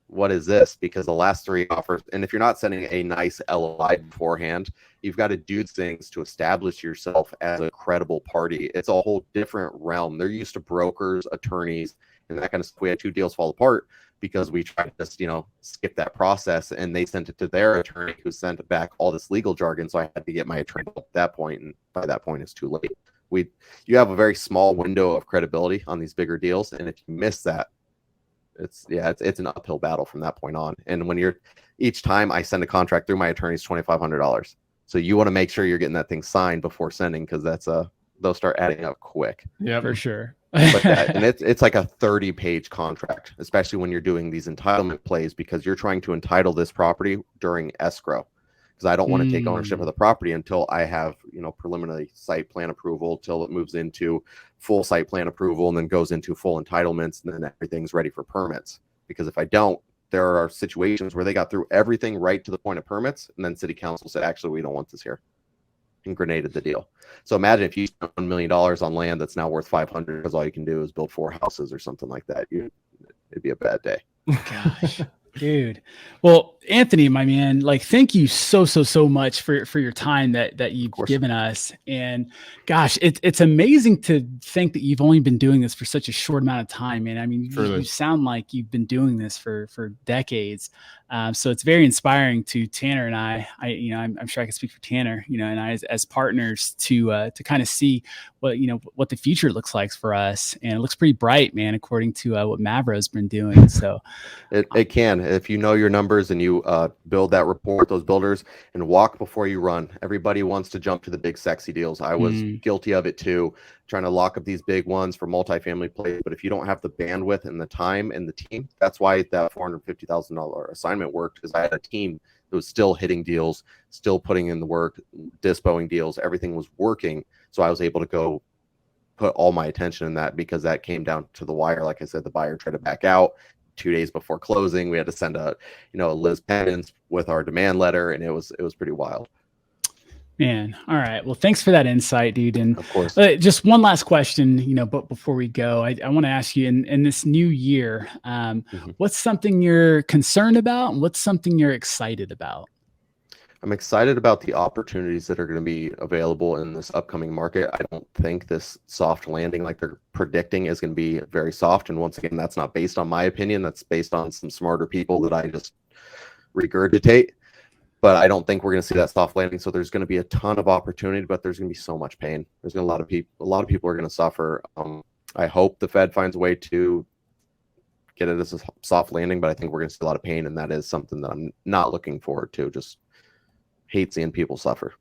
what is this? Because the last 3 offers, and if you're not sending a nice LOI beforehand, you've got to do things to establish yourself as a credible party. It's a whole different realm. They're used to brokers, attorneys, and that kind of stuff. We had 2 deals fall apart because we tried to just, skip that process, and they sent it to their attorney, who sent back all this legal jargon. So I had to get my attorney at that point, and by that point, it's too late. You have a very small window of credibility on these bigger deals, and if you miss that, it's an uphill battle from that point on. And when each time I send a contract through my attorney, is $2,500. So you want to make sure you're getting that thing signed before sending, because they'll start adding up quick. Yeah, for sure. And it's like a 30-page contract, especially when you're doing these entitlement plays, because you're trying to entitle this property during escrow. Because I don't want to take ownership of the property until I have, preliminary site plan approval, till it moves into full site plan approval, and then goes into full entitlements, and then everything's ready for permits. Because if I don't, there are situations where they got through everything right to the point of permits, and then city council said, actually, we don't want this here, and grenaded the deal. So imagine if you spend $1 million on land that's now worth 500, because all you can do is build 4 houses or something like that. It'd be a bad day. Gosh. Dude. Well, Anthony, my man, thank you so much for your time that you've given us. And gosh, it's amazing to think that you've only been doing this for such a short amount of time, man. I mean, you sound like you've been doing this for decades. So it's very inspiring to Tanner and I'm sure I can speak for Tanner, and I as partners to kind of see what the future looks like for us. And it looks pretty bright, man, according to what Mavro's been doing. So it can, if you know your numbers and you build that rapport with those builders, and walk before you run. Everybody wants to jump to the big sexy deals. I was guilty of it too, trying to lock up these big ones for multifamily plays. But if you don't have the bandwidth and the time and the team, that's why that $450,000 assignment worked, because I had a team that was still hitting deals, still putting in the work, dispoing deals. Everything was working. So I was able to go put all my attention in that, because that came down to the wire. Like I said, the buyer tried to back out 2 days before closing. We had to send a Liz Pennance with our demand letter, and it was pretty wild. Man. All right. Well, thanks for that insight, dude. And of course, just one last question, but before we go, I want to ask you in this new year, what's something you're concerned about, and what's something you're excited about? I'm excited about the opportunities that are going to be available in this upcoming market. I don't think this soft landing, like they're predicting, is going to be very soft. And once again, that's not based on my opinion. That's based on some smarter people that I just regurgitate. But I don't think we're going to see that soft landing. So there's going to be a ton of opportunity, but there's going to be so much pain. There's going to a lot of people are going to suffer. I hope the Fed finds a way to get it as a soft landing, but I think we're going to see a lot of pain, and that is something that I'm not looking forward to. Just hate seeing people suffer.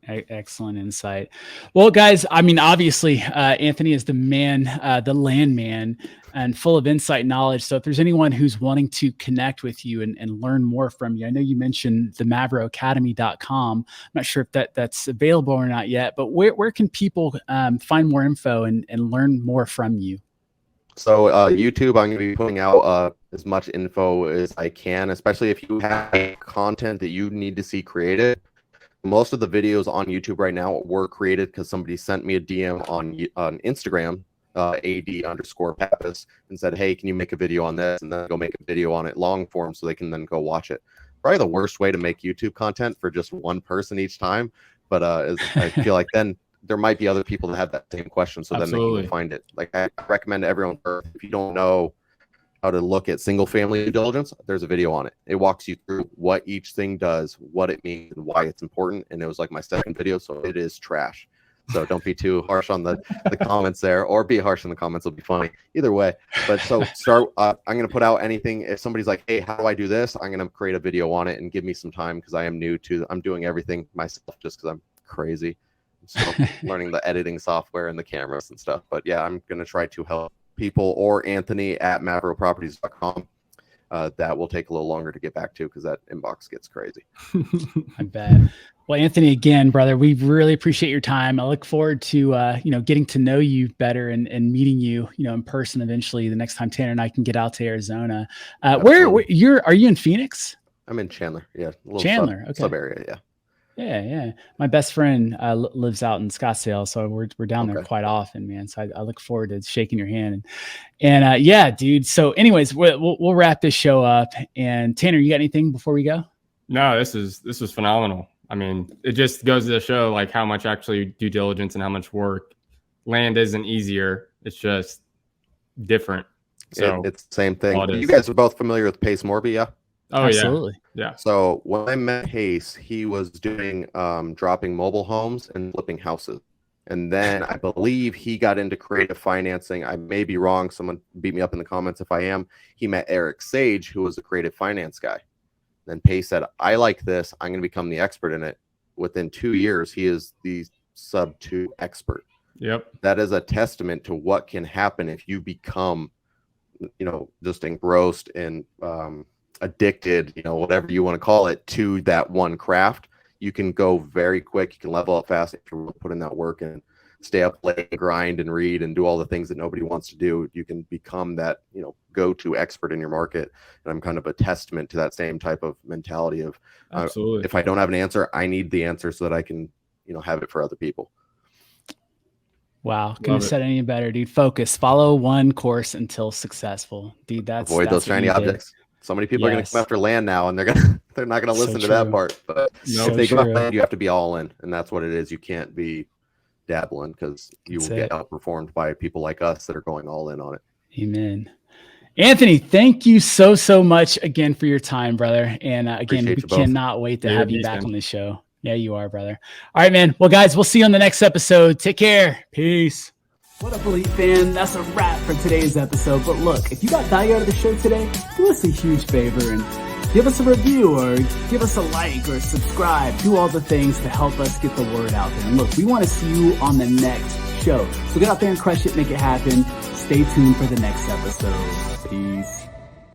Excellent insight. Well, guys, I mean, obviously, Anthony is the man, the landman, and full of insight and knowledge. So if there's anyone who's wanting to connect with you and learn more from you, I know you mentioned the mavroacademy.com. I'm not sure if that's available or not yet, but where can people find more info and learn more from you? So YouTube, I'm going to be putting out as much info as I can, especially if you have content that you need to see created. Most of the videos on YouTube right now were created because somebody sent me a DM on Instagram, AD_Pappas, and said, hey, can you make a video on this? And then go make a video on it long form so they can then go watch it. Probably the worst way to make YouTube content for just one person each time. But I feel like then there might be other people that have that same question, so then they can find it. Like I recommend to everyone, if you don't know how to look at single family due diligence, there's a video on it. It walks you through what each thing does, what it means, and why it's important. And it was like my second video, so it is trash. So don't be too harsh on the comments there, or be harsh in the comments. It'll be funny either way. But so I'm going to put out anything. If somebody's like, hey, how do I do this? I'm going to create a video on it and give me some time, because I am new to, I'm doing everything myself just because I'm crazy. I'm still learning the editing software and the cameras and stuff. But yeah, I'm going to try to help people, or Anthony at mavroproperties.com. That will take a little longer to get back to, because that inbox gets crazy. I bet. Well, Anthony, again, brother, we really appreciate your time. I look forward to, getting to know you better and meeting you, in person eventually the next time Tanner and I can get out to Arizona. Where are you in Phoenix? I'm in Chandler. Yeah. Chandler. Okay. Sub area. Yeah. Yeah. My best friend lives out in Scottsdale, so we're down there quite often, man. So I look forward to shaking your hand. And yeah, dude. So anyways, we'll wrap this show up. And Tanner, you got anything before we go? No, this was phenomenal. I mean, it just goes to show like how much actually due diligence and how much work. Land isn't easier. It's just different. So it's the same thing. You guys are both familiar with Pace Morby, yeah? Oh, absolutely. Yeah. So when I met Pace, he was doing dropping mobile homes and flipping houses. And then I believe he got into creative financing. I may be wrong. Someone beat me up in the comments if I am. He met Eric Sage, who was a creative finance guy. Then Pace said, I like this. I'm going to become the expert in it. Within 2 years, he is the sub 2 expert. Yep. That is a testament to what can happen if you become, just engrossed and addicted, whatever you want to call it, to that one craft. You can go very quick. You can level up fast if you put in that work and stay up late, grind and read and do all the things that nobody wants to do. You can become that, go-to expert in your market. And I'm kind of a testament to that same type of mentality of, absolutely. If I don't have an answer, I need the answer so that I can, have it for other people. Wow. Couldn't have said any better, dude. Focus, follow one course until successful, dude. Avoid those shiny objects. So many people are going to come after land now, and they're not going to listen to that part. But if they go after land, you have to be all in, and that's what it is. You can't be dabbling, because you will get outperformed by people like us that are going all in on it. Amen. Anthony, thank you so much again for your time, brother. And again, we cannot wait to have you back on the show. Yeah, you are, brother. All right, man. Well, guys, we'll see you on the next episode. Take care. Peace. What up, Elite fan? That's a wrap for today's episode. But look, if you got value out of the show today, do us a huge favor and give us a review, or give us a like, or subscribe. Do all the things to help us get the word out there. And look, we want to see you on the next show. So get out there and crush it, make it happen. Stay tuned for the next episode. Peace.